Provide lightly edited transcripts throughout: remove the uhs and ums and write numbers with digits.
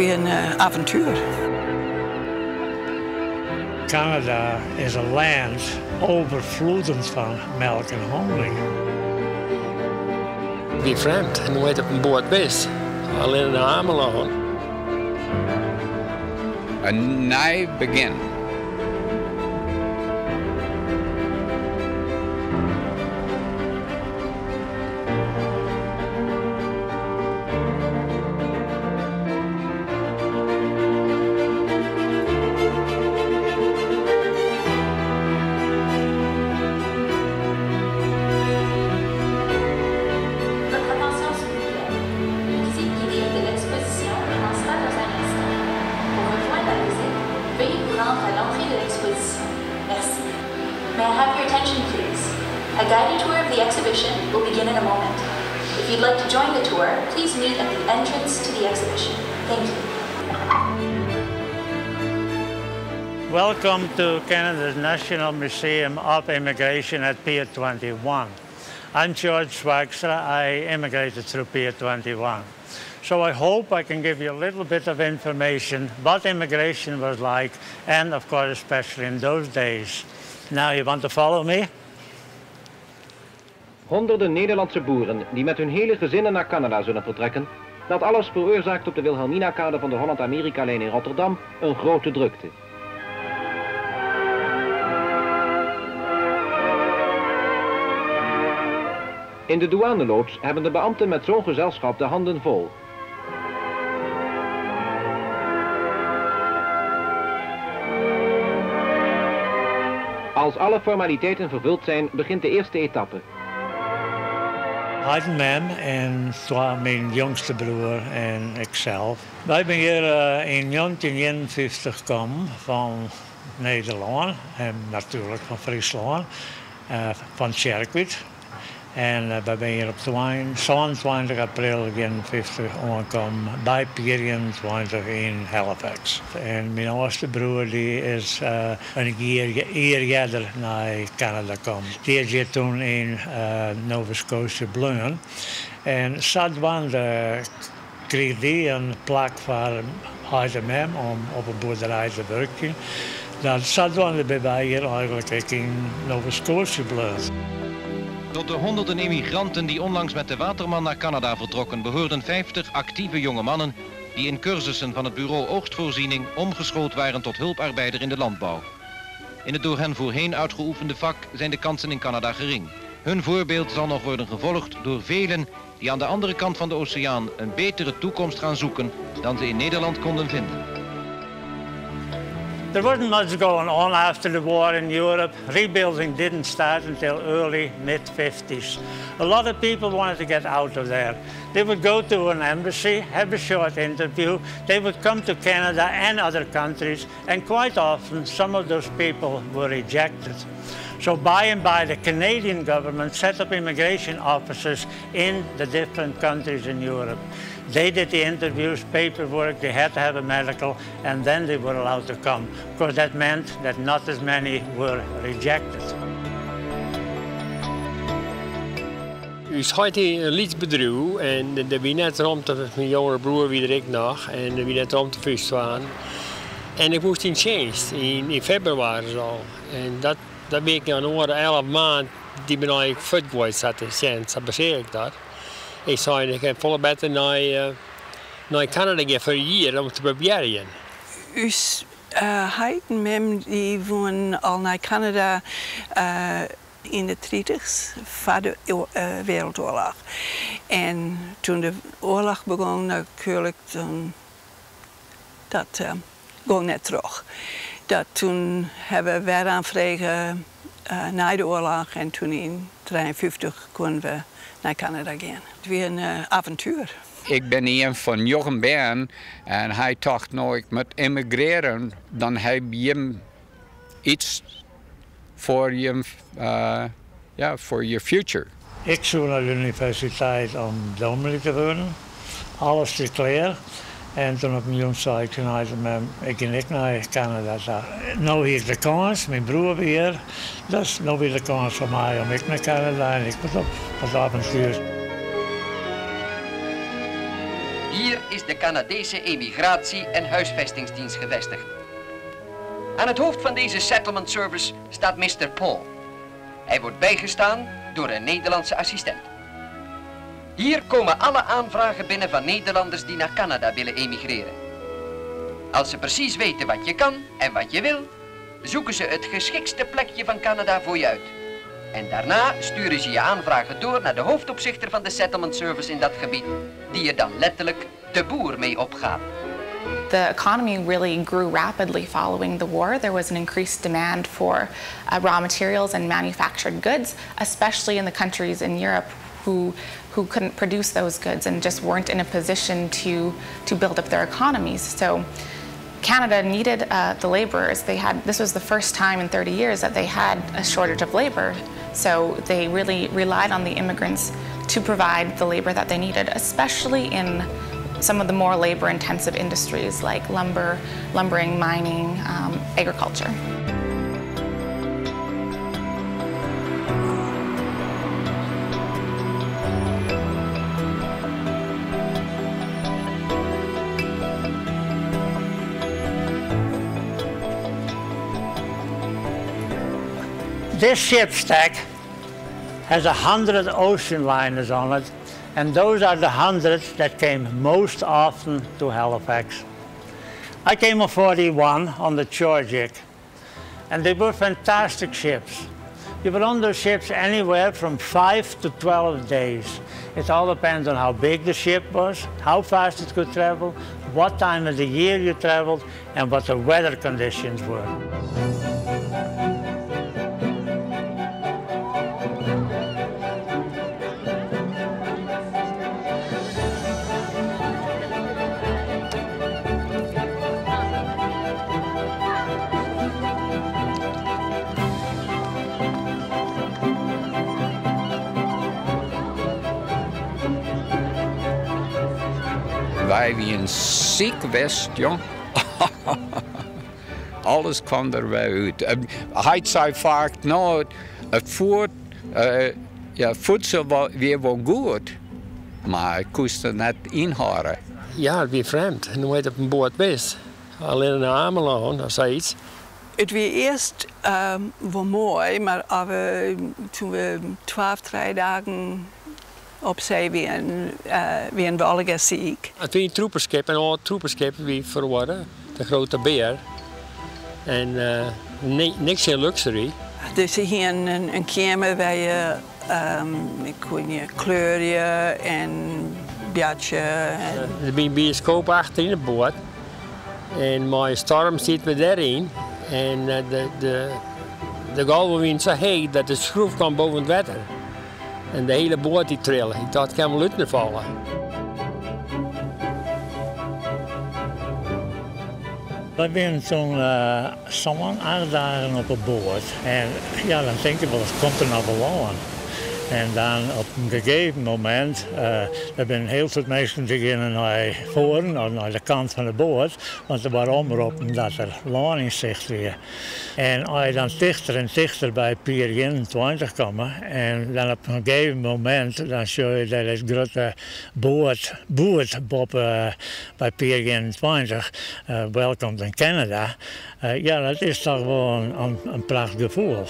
weer een avontuur. Canada is een land overvloedend van melk en honing. Wie vreemd en nooit op een boord best. Alleen in de Ameland. A new begin. May I have your attention, please? A guided tour of the exhibition will begin in a moment. If you'd like to join the tour, please meet at the entrance to the exhibition. Thank you. Welcome to Canada's National Museum of Immigration at Pier 21. I'm George Wagstra. I immigrated through Pier 21. So I hope I can give you a little bit of information what immigration was like, and of course, especially in those days. Now, you want to follow me? Honderden Nederlandse boeren die met hun hele gezinnen naar Canada zullen vertrekken. Dat alles veroorzaakt op de Wilhelmina-kade van de Holland-Amerika-lijn in Rotterdam een grote drukte. In de douaneloods hebben de beambten met zo'n gezelschap de handen vol. Als alle formaliteiten vervuld zijn, begint de eerste etappe. Hij Mem en mijn jongste broer en ikzelf. Wij zijn hier in 1951 gekomen van Nederland en natuurlijk van Friesland, van Sjerkwit. En we zijn hier op 22 april 1950 aangekomen bij Pier 21 in Halifax. En mijn oudste broer die is een jaar eerder naar Canada gekomen. Die is hier toen in Nova Scotia blijven. En zodoende kreeg hij een plek voor hem om op een boerderij te werken. Dat zodoende ben wij hier eigenlijk in Nova Scotia blijven. Tot de honderden immigranten die onlangs met de Waterman naar Canada vertrokken, behoorden 50 actieve jonge mannen die in cursussen van het bureau Oogstvoorziening omgeschoold waren tot hulparbeider in de landbouw. In het door hen voorheen uitgeoefende vak zijn de kansen in Canada gering. Hun voorbeeld zal nog worden gevolgd door velen die aan de andere kant van de oceaan een betere toekomst gaan zoeken dan ze in Nederland konden vinden. There wasn't much going on after the war in Europe. Rebuilding didn't start until early mid-50s. A lot of people wanted to get out of there. They would go to an embassy, have a short interview. They would come to Canada and other countries, and quite often some of those people were rejected. So by and by, the Canadian government set up immigration offices in the different countries in Europe. They did the interviews, paperwork, they had to have a medical, and then they were allowed to come. Of course, that meant that not as many were rejected. U is heute een liedbedrijf en er was net rond mijn jongere broer wie ik nog en er was net rond de vuist waren. En ik moest in dienst in februari al. En dat ben ik aan de 11 maanden die ben ik voetgooid zat in dienst, dat baseer ik dat. Ik zei ik heb volle beter naar Canada gaan voor een jaar om te proberen. Us heiden mem die wonen al naar Canada in de 30's, voor de Wereldoorlog. En toen de oorlog begon, natuurlijk, dat ging net terug. Dat toen hebben wij aanvregen na de oorlog en toen in 1953 konden we naar Canada gaan. Het was een avontuur. Ik ben een van jonge Ben en hij dacht nou ik moet immigreren, dan heb je iets voor je future. Ik zou naar de universiteit om dominee te worden. Alles te klaar. En toen op mijn jongste zei ik ging ik naar Canada. Nu hier de kans, mijn broer weer. Dus nu weer de kans voor mij om ik naar Canada en ik moet op het avontuur. Hier is de Canadese Emigratie- en Huisvestingsdienst gevestigd. Aan het hoofd van deze settlement service staat Mr. Paul. Hij wordt bijgestaan door een Nederlandse assistent. Hier komen alle aanvragen binnen van Nederlanders die naar Canada willen emigreren. Als ze precies weten wat je kan en wat je wil, zoeken ze het geschiktste plekje van Canada voor je uit. En daarna sturen ze je aanvragen door naar de hoofdopzichter van de settlement service in dat gebied, die er dan letterlijk de boer mee opgaat. The economy really grew rapidly following the war. There was an increased demand for raw materials and manufactured goods, especially in the countries in Europe who couldn't produce those goods and just weren't in a position to build up their economies. So Canada needed the laborers. This was the first time in 30 years that they had a shortage of labor. So they really relied on the immigrants to provide the labor that they needed, especially in some of the more labor-intensive industries like lumbering, mining, agriculture. This ship stack has 100 ocean liners on it, and those are the 100 that came most often to Halifax. I came on 41 on the Georgic, and they were fantastic ships. You were on those ships anywhere from 5 to 12 days. It all depends on how big the ship was, how fast it could travel, what time of the year you traveled, and what the weather conditions were. Wij waren ziek west, jong. Alles kwam er weer uit. Hij zei vaak, nou, het voedsel weer wel goed, maar ik kon het net inhouden. Ja, het was vreemd. Nooit op een boot was. Alleen naar Ameland of zoiets. Het was eerst wel mooi, maar toen we 3 dagen op zee waren we allemaal ziek. Het was een troepenschip, een oud troepenschip wie verworden, de grote beer. En niks in luxury. Dus hier een kamer waar je kon je kleuren en bjatje. Er was een bioscoop achter in de boot. En met een storm zitten we daarin. En de golven zo heet dat de schroef kwam boven het water. En de hele boot die trillen. Ik dacht, het kan wel uit vallen. We zijn toen zo'n 8 dagen op een boot. En ja, dan denk je wel, het komt er nou wel aan. En dan op een gegeven moment, er zijn heel veel mensen die gingen naar voren, naar de kant van de boot, want er waren omroepen dat er laan in zicht was. En als je dan dichter en dichter bij Pier 21 kwam, en dan op een gegeven moment, dan zie je dat het grote boot bij Pier 21, welkom in Canada. Ja, dat is toch gewoon een prachtig gevoel.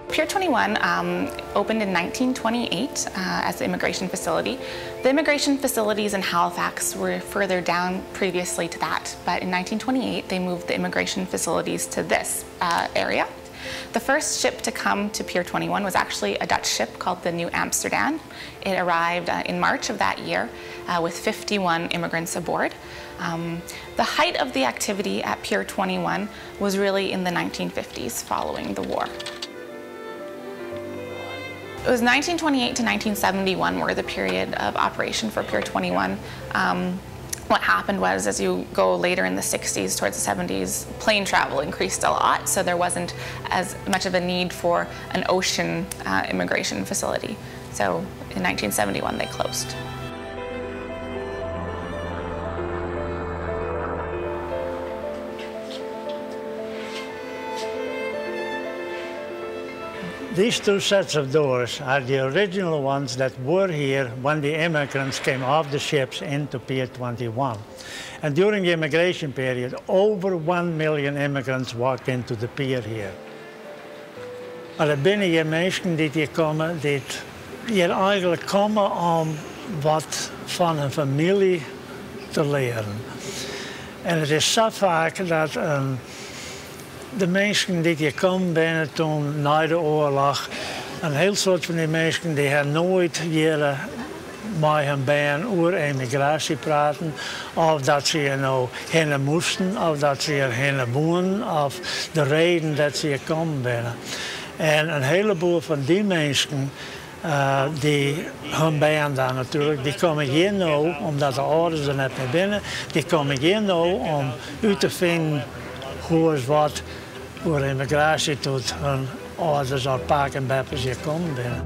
Pier 21 opened in 1928 as the immigration facility. The immigration facilities in Halifax were further down previously to that, but in 1928 they moved the immigration facilities to this area. The first ship to come to Pier 21 was actually a Dutch ship called the New Amsterdam. It arrived in March of that year with 51 immigrants aboard. The height of the activity at Pier 21 was really in the 1950s following the war. It was 1928 to 1971 were the period of operation for Pier 21. What happened was, as you go later in the 60s towards the 70s, plane travel increased a lot, so there wasn't as much of a need for an ocean immigration facility. So in 1971 they closed. These two sets of doors are the original ones that were here when the immigrants came off the ships into Pier 21. And during the immigration period, over 1 million immigrants walked into the pier here. Maar er binnen hier mensen die hier komen, die hier eigenlijk komen om wat van hun familie te leren. En het is zo vaak dat de mensen die hier komen binnen toen na de oorlog, een heel soort van die mensen die hebben nooit hier met hun baan over emigratie praten, of dat ze hier nou heen moesten, of dat ze hier heen wonen, of de reden dat ze hier komen binnen. En een heleboel van die mensen, die hun baan dan natuurlijk, die komen hier nou, omdat de ouders er net meer binnen, die komen hier nou om uit te vinden hoe is wat voor immigratie tot hun ouders of paak en beppers hier komen binnen.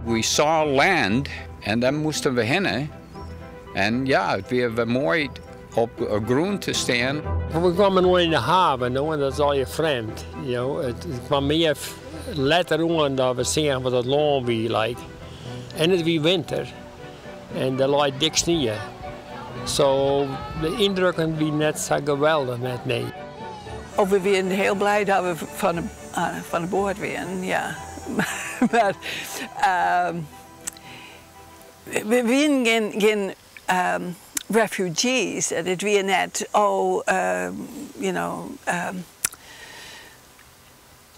We saw land en dan moesten we heen. En ja, het was mooi op grond te staan. We kwamen nooit in de haven, en dat is al je vreemd. Het kwam meer letter aan dat we zeggen wat het land wie lijkt. En het wie winter. En er lijkt dik sneeuw. Zo de indrukken wie net zo geweldig net nee. Oh, we zijn heel blij dat we van de boord zijn, ja. Maar we zijn geen refugees. Het was net,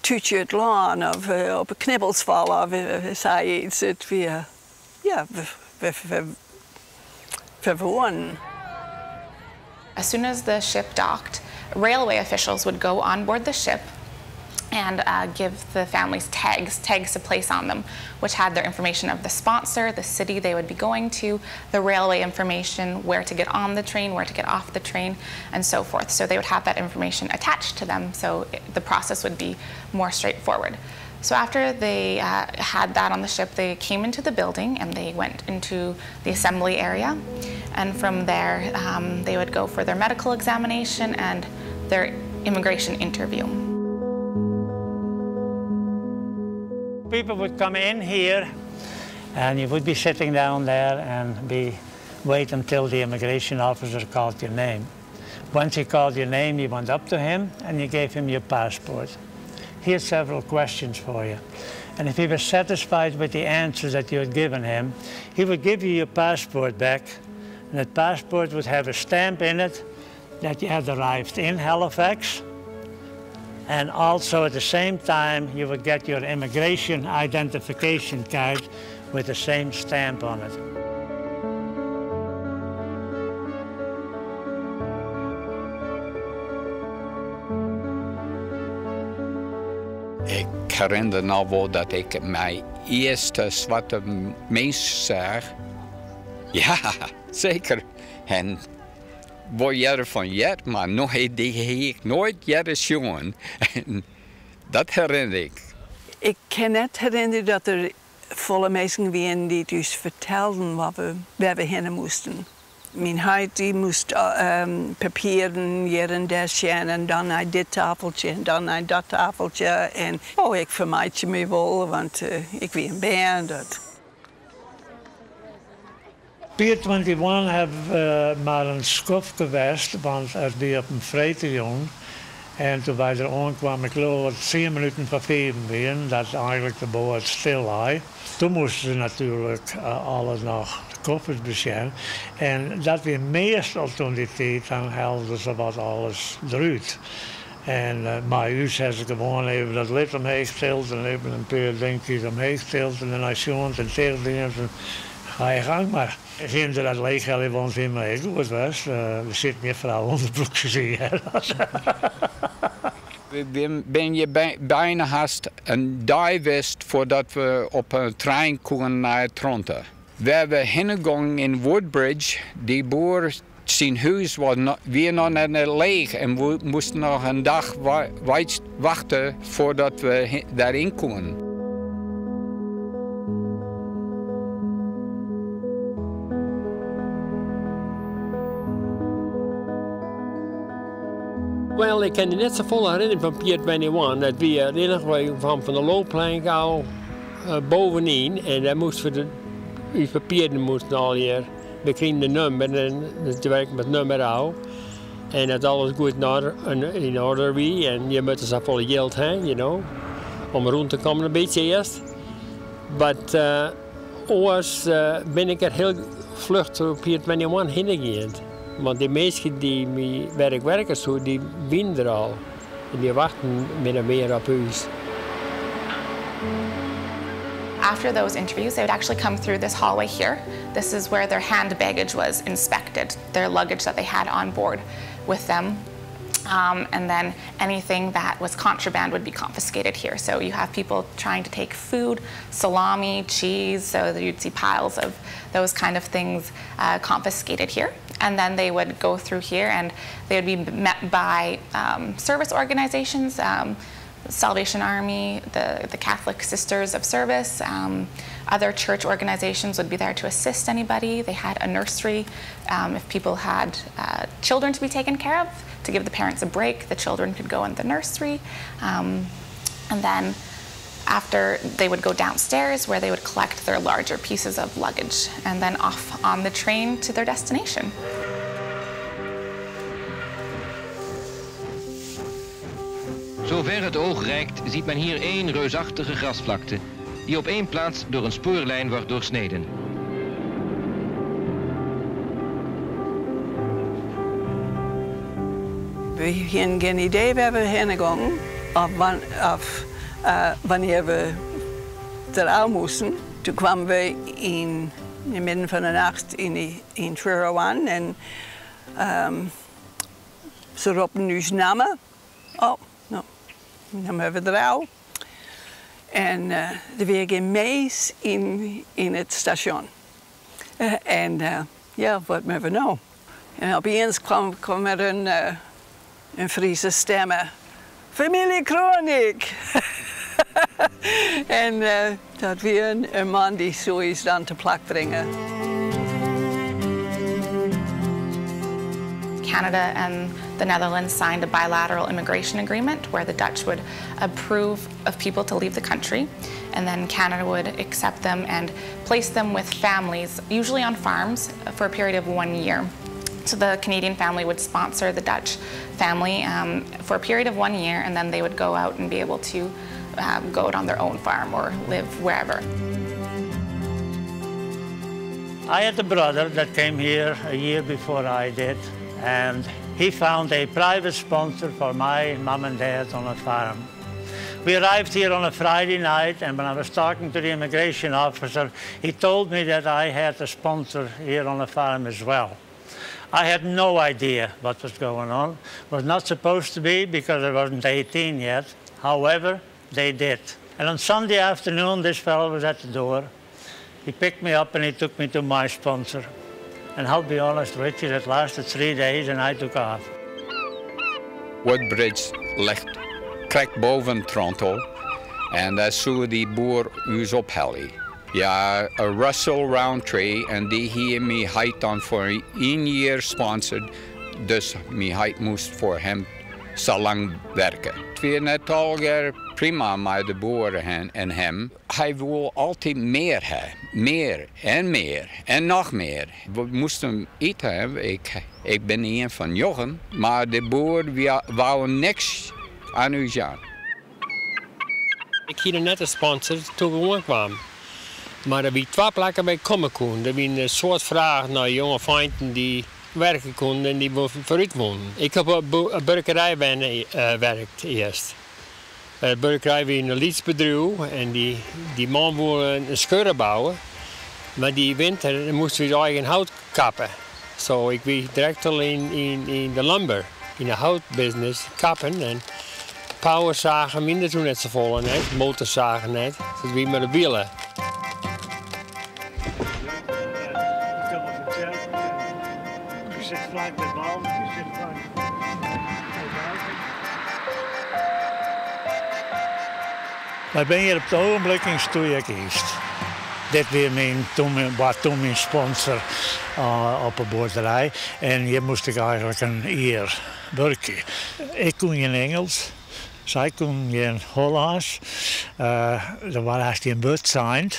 tuutje het laan of op een knibbels vallen of zei iets. Het was, ja, we wonen. As soon as the ship docked, railway officials would go on board the ship and give the families tags to place on them, which had their information of the sponsor, the city they would be going to, the railway information, where to get on the train, where to get off the train, and so forth. So they would have that information attached to them, so the process would be more straightforward. So after they had that on the ship, they came into the building and they went into the assembly area. And from there, they would go for their medical examination and their immigration interview. People would come in here and you would be sitting down there and wait until the immigration officer called your name. Once he called your name, you went up to him and you gave him your passport. Here's several questions for you. And if he was satisfied with the answers that you had given him, he would give you your passport back. And that passport would have a stamp in it that you had arrived in Halifax. And also at the same time, you would get your immigration identification card with the same stamp on it. Ik herinner nou wel dat ik mijn eerste zwarte mens zag. Ja, zeker. En waar je ervan jet, maar die heb ik nooit gezien. Dat herinner ik. Ik kan net herinneren dat er volle mensen waren die dus vertelden waar we heen moesten. Mijn huid die moest papieren hier en daar zijn en dan naar dit tafeltje en dan naar dat tafeltje. En ik vermijd je me wel, want ik ben een band. Pier 21 hebben maar een schop geweest, want het was op een vrijdag. En toen wij er aankwamen, ik geloof dat 10 minuten voor 4 waren, dat eigenlijk de boot stil lag. Toen moesten ze natuurlijk alles nog de koffers beschermen. En dat weer meestal toen die tijd, dan helden ze wat alles eruit. En maar u zei ze gewoon even dat lid omheen gesteld en even een paar dingetjes omheen gesteld en dan als je en tegendingen. Ga je gang maar. Zien ze dat leeg al ons in mij goed was. Er zit meer vrouwen onderbroekjes in. Ben je bijna haast een dag geweest voordat we op een trein konden naar Toronto. We hebben heengegaan in Woodbridge. Die boer, zijn huis was weer nog net leeg en we moesten nog een dag wachten voordat we daarin konden. Wel, ik kan me net zo vol herinneren van Pier 21. Dat we van de loopplank al bovenin. En daar moesten we uw papieren moesten al hier. We kregen de nummer en het werkt met nummer al. En dat alles goed in orde was. En je moet er vol geld heen, you know. Om rond te komen een beetje eerst. Maar oors ben ik er heel vlug op Pier 21 heen gegaan. Want die mensen die werken zo, die winnen er al. En die wachten min of meer op ons. After those interviews, they would actually come through this hallway here. This is where their hand baggage was inspected, their luggage that they had on board with them. And then anything that was contraband would be confiscated here. So you have people trying to take food, salami, cheese, so you'd see piles of those kind of things confiscated here. And then they would go through here and they would be met by service organizations, Salvation Army, the Catholic Sisters of Service, other church organizations would be there to assist anybody. They had a nursery. If people had children to be taken care of, to give the parents a break, the children could go in the nursery. And then after, they would go downstairs where they would collect their larger pieces of luggage and then off on the train to their destination. Zover het oog reikt, ziet men hier één reusachtige grasvlakte, die op één plaats door een spoorlijn wordt doorsneden. We hadden geen idee waar we heen gingen of wanneer we eruit moesten. Toen kwamen we in het midden van de nacht in Truro aan en ze roepen ons namen. Oh, nou, dan hebben we eruit. En er waren geen meis in het station. En ja, wat moeten we nou? En opeens kwam er een Friese stem. Familie Kronik! En dat was een man die zoiets dan te plak brengen. Canada and the Netherlands signed a bilateral immigration agreement where the Dutch would approve of people to leave the country, and then Canada would accept them and place them with families, usually on farms, for a period of 1 year. So the Canadian family would sponsor the Dutch family for a period of 1 year, and then they would go out and be able to go out on their own farm or live wherever. I had a brother that came here a year before I did, and he found a private sponsor for my mom and dad on a farm. We arrived here on a Friday night, and when I was talking to the immigration officer, he told me that I had a sponsor here on the farm as well. I had no idea what was going on. Was not supposed to be because I wasn't 18 yet. However, they did. And on Sunday afternoon, this fellow was at the door. He picked me up and he took me to my sponsor. And I'll be honest with you, it lasted 3 days and I took off. Woodbridge ligt krek boven Toronto en daar zou die boer ons ophellen. Ja, een Russell Roundtree en die hier mij heid dan voor 1 jaar sponsored, dus mij heid moest voor hem zo lang werken. Het was net al prima met de boeren en hem. Hij wil altijd meer hebben, meer en nog meer. We moesten eten hebben. Ik ben een van Jochen, maar de boeren wou niks aan u aan. Ik had net een sponsor toen we aankwamen. Maar er waren 2 plekken bij komen konden. Er waren een soort vragen naar jonge vrienden die werken konden en die vooruit woonden. Ik heb op een burgerij gewerkt eerst. De burgerij was een lietsbedrijf en die man wilde een scheuren bouwen. Maar die winter moesten we eigen hout kappen. Zo ik was direct al in de lumber, in de houtbusiness kappen. En powerzagen minder toen net zo vol net, motorzagen net. Dus wie met de wielen. Maar ben hier op het ogenblik in Stoeiekiest. Dit weer toen mijn sponsor op een boerderij. En hier moest ik eigenlijk een Burke. Ik kon geen Engels. Zij kon geen Hollands. Er was haast geen woord zijn.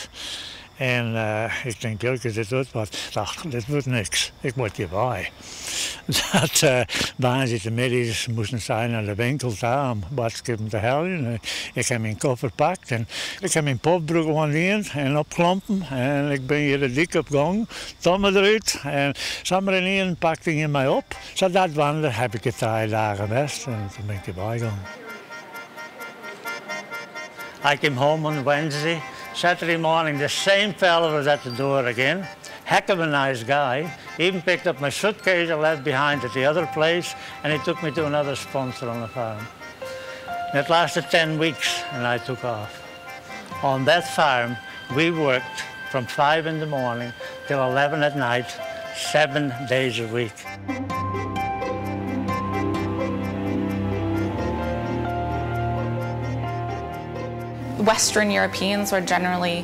En ik denk, Jurke, dit wordt wat. Ik dacht, dit wordt niks. Ik moet hierbij. Dat bijna zitten middags moesten zijn naar de winkel daar om boodschappen te halen. Ik heb mijn koffer gepakt en ik heb mijn popbroek aan en opklompen. En ik ben hier de dik op gang, tommen eruit. En samen in één pakte hij mij op. Zo dat wandelen heb ik het 3 dagen best en toen ben ik erbij gegaan. I came home on Wednesday. Saturday morning, the same fella was at the door again. Heck of a nice guy. He even picked up my suitcase I left behind at the other place, and he took me to another sponsor on the farm. And it lasted 10 weeks, and I took off. On that farm, we worked from 5 in the morning till 11 at night, 7 days a week. Western Europeans were generally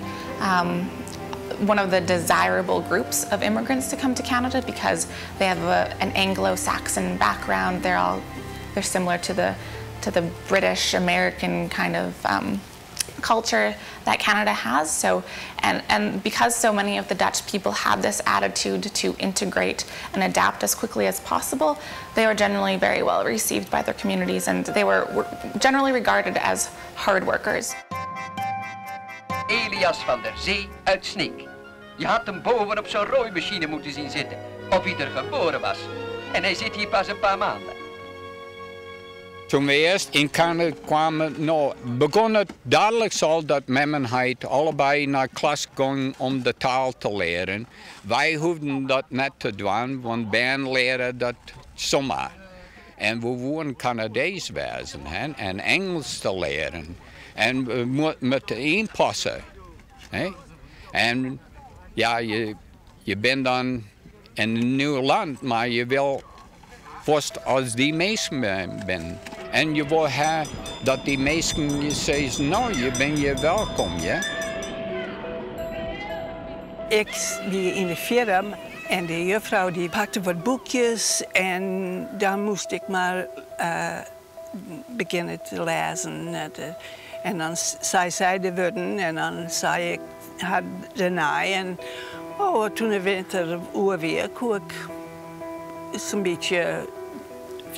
one of the desirable groups of immigrants to come to Canada because they have an Anglo-Saxon background. They're similar to the British American kind of culture that Canada has. So and because so many of the Dutch people had this attitude to integrate and adapt as quickly as possible, they were generally very well received by their communities, and they were generally regarded as hard workers. Elias van der Zee uit Sneek. Je had hem boven op zo'n rooimachine moeten zien zitten, of hij er geboren was. En hij zit hier pas een paar maanden. Toen we eerst in Canada kwamen, begon het dadelijk al dat Memmenheid allebei naar klas gingen om de taal te leren. Wij hoefden dat net te doen, want Ben leren dat zomaar. En we wilden Canadees wezen en Engels te leren. En we moeten inpassen. Hè? En ja, je bent dan in een nieuw land, maar je wil vast als die mensen bent. En je wil dat die mensen je zeggen, nou, je bent hier welkom, ja? Ik was in de firm en de juffrouw die pakte wat boekjes en dan moest ik maar beginnen te lezen. En dan zei de woorden en dan zei ik haar daarna. En toen de winter weer kon ik zo'n beetje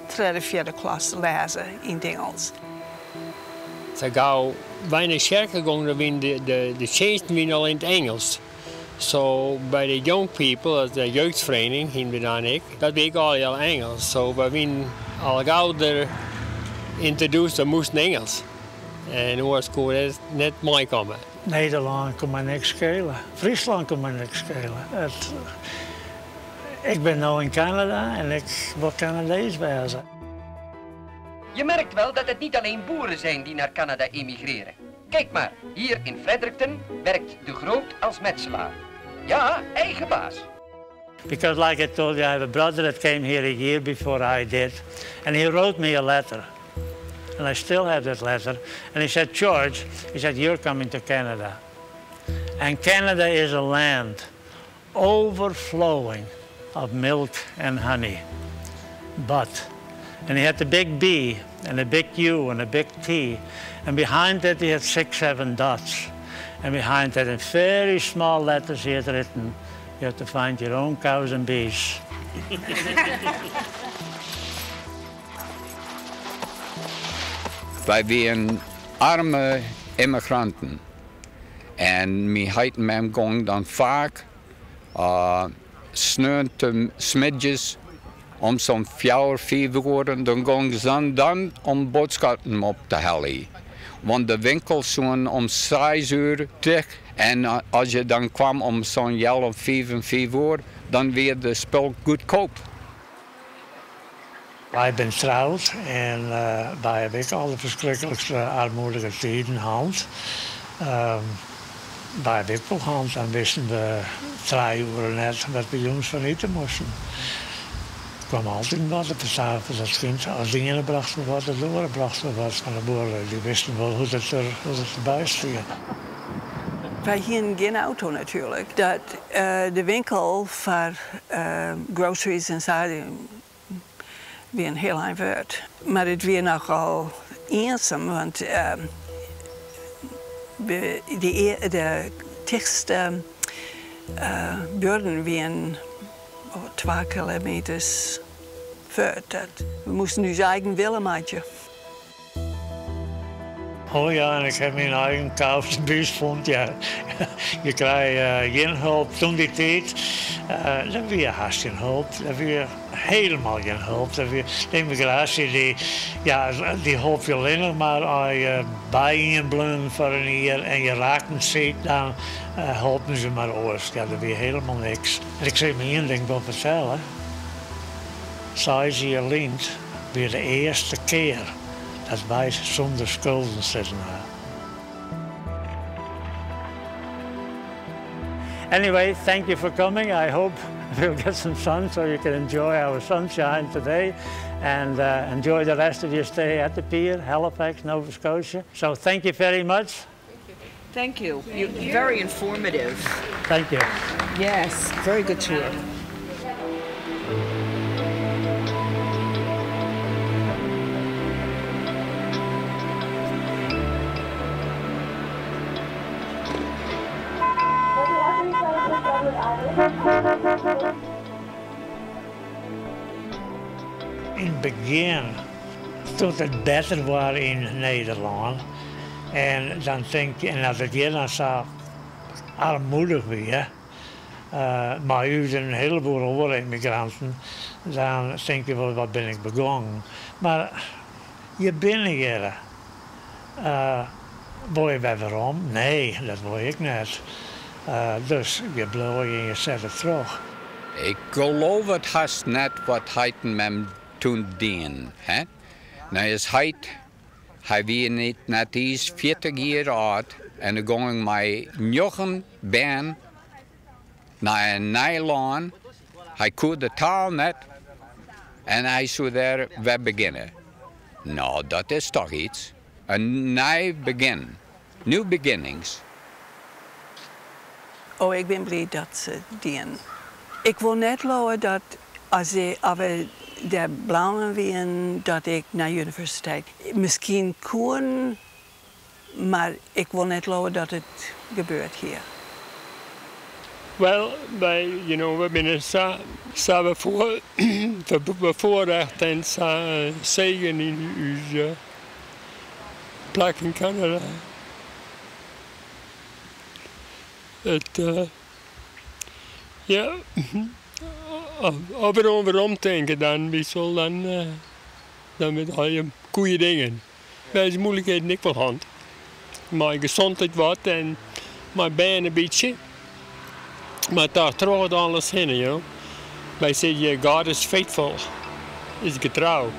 3e, 4e klas lezen in het Engels. Ze gauw weinig sterker gegaan, de chansten waren al in het Engels. So bij de young people, de jeugdvereniging, ging dan ik, dat weet ik al heel Engels. So we zijn al gauw er introduced, we moesten Engels. En hoe was het net mooi komen? Nederland kon mij niks schelen. Friesland kon mij niks schelen. Ik ben nu in Canada en ik wil Canadees wezen. Je merkt wel dat het niet alleen boeren zijn die naar Canada emigreren. Kijk maar, hier in Fredericton werkt De Groot als metselaar. Ja, eigen baas. Because like I told you, I have a brother that came here a year before I did. And he wrote me a letter. And I still have that letter. And he said, George, he said, you're coming to Canada. And Canada is a land overflowing of milk and honey. But, and he had the big B and a big U and a big T. And behind that he had 6, 7 dots. And behind that in very small letters he had written, you have to find your own cows and bees. Wij waren arme immigranten. En we hadden met hem gong dan vaak smidjes om zo'n 4, 5 uur. Dan gingen ze dan om boodschappen op te halen. Want de winkels zijn om 6 uur terug. En als je dan kwam om zo'n 11, 5 uur, dan werd de spul goedkoop. Wij zijn getrouwd en wij hebben al de verschrikkelijkste armoedige tijden gehad. Wij hebben ook gehad, dan wisten we 3 uur net wat we jongens van eten moesten. Er kwam altijd wat op de tafel, dat kind. Als dingen brachten we wat, de doren brachten we wat van de boeren. Die wisten wel hoe het erbij stond. Wij hadden geen auto natuurlijk. Dat, de winkel voor groceries en zo, weer een heel eind woord. Maar het weer nogal eenzaam, want de dichtste buurten weer 2 kilometers voort. We moesten dus eigen willen maken. Oh ja, en ik heb mijn eigen kousenbuis gevonden. Ja. Je krijgt geen hulp. Toen die tijd, dan weer haast geen hulp. Dan weer helemaal geen hulp. De immigratie die helpt je alleen maar als je bijen bloemen voor een jaar en je raakt een ziet, dan helpen ze maar oors. Ja, dat weer helemaal niks. En ik zeg me één ding wel vertellen. Zij ze je leent weer de eerste keer dat wij zonder schulden zitten. Anyway, thank you for coming. I hope we'll get some sun so you can enjoy our sunshine today and enjoy the rest of your stay at the pier, Halifax, Nova Scotia. So thank you very much. Thank you. You're very informative. Thank you. Yes, very good tour. In het begin, toen het beter was in Nederland, en dan denk je, en als het hier dan zo armoedig weer, maar u zijn een heleboel andere immigranten, dan denk je wel, wat ben ik begonnen. Maar je bent hier. Wil je weer waarom? Nee, dat wil ik niet. Dus je blijft en je zet het terug. Ik geloof het haast net wat hij hem toen deed. Nou is hij was niet net eens 40 jaar oud en dan ging mij 9 ben naar een Nederland. Hij kon de taal net en hij zou daar weer beginnen. Nou, dat is toch iets. Een nieuw begin, nieuw beginnings. Oh, ik ben blij dat ze doen. Ik wil net lopen dat als we de blauwe zijn, dat ik naar de universiteit misschien kon, maar ik wil net lopen dat het gebeurt hier. Wel, we zijn samen bevoorrecht en zegen in onze plek in Canada. Als we erover denken, dan wissel dan met al je goede dingen. Deze moeilijkheden niet wel hand. Mijn gezondheid wat en mijn benen een beetje. Maar daar trouw het alles in, you know. Wij zeggen, God is faithful, is getrouw.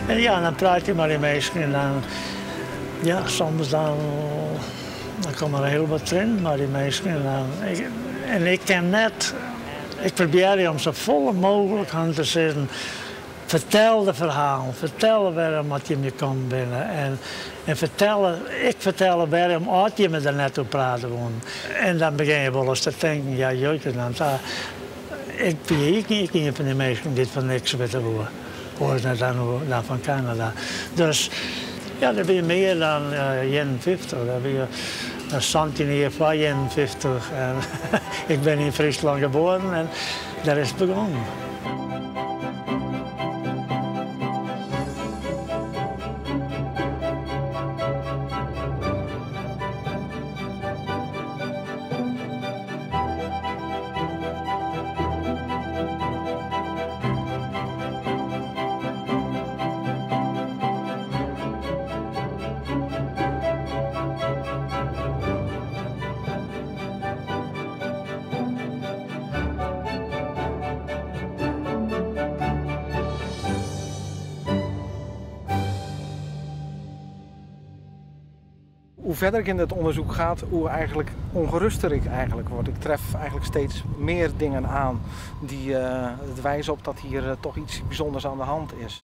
En ja, dan praat je met die mensen en dan, ja, soms dan komen er heel wat in, maar die mensen en ik ken net, ik probeer je om zo vol mogelijk aan te zitten. Vertel de verhaal, vertel waarom wat je me komt binnen en ik vertel waarom had je me er net op praten wonen. En dan begin je wel eens te denken, ja jeetje, dan ik ben een van die mensen die van niks weten worden. Hoor dan van Canada. Dus ja, dat ben je meer dan 51. Dat ben je een centenier van 51. En ik ben in Friesland geboren en daar is het begonnen. Hoe verder ik in het onderzoek ga, hoe eigenlijk ongeruster ik eigenlijk word. Ik tref eigenlijk steeds meer dingen aan die het wijzen op dat hier toch iets bijzonders aan de hand is.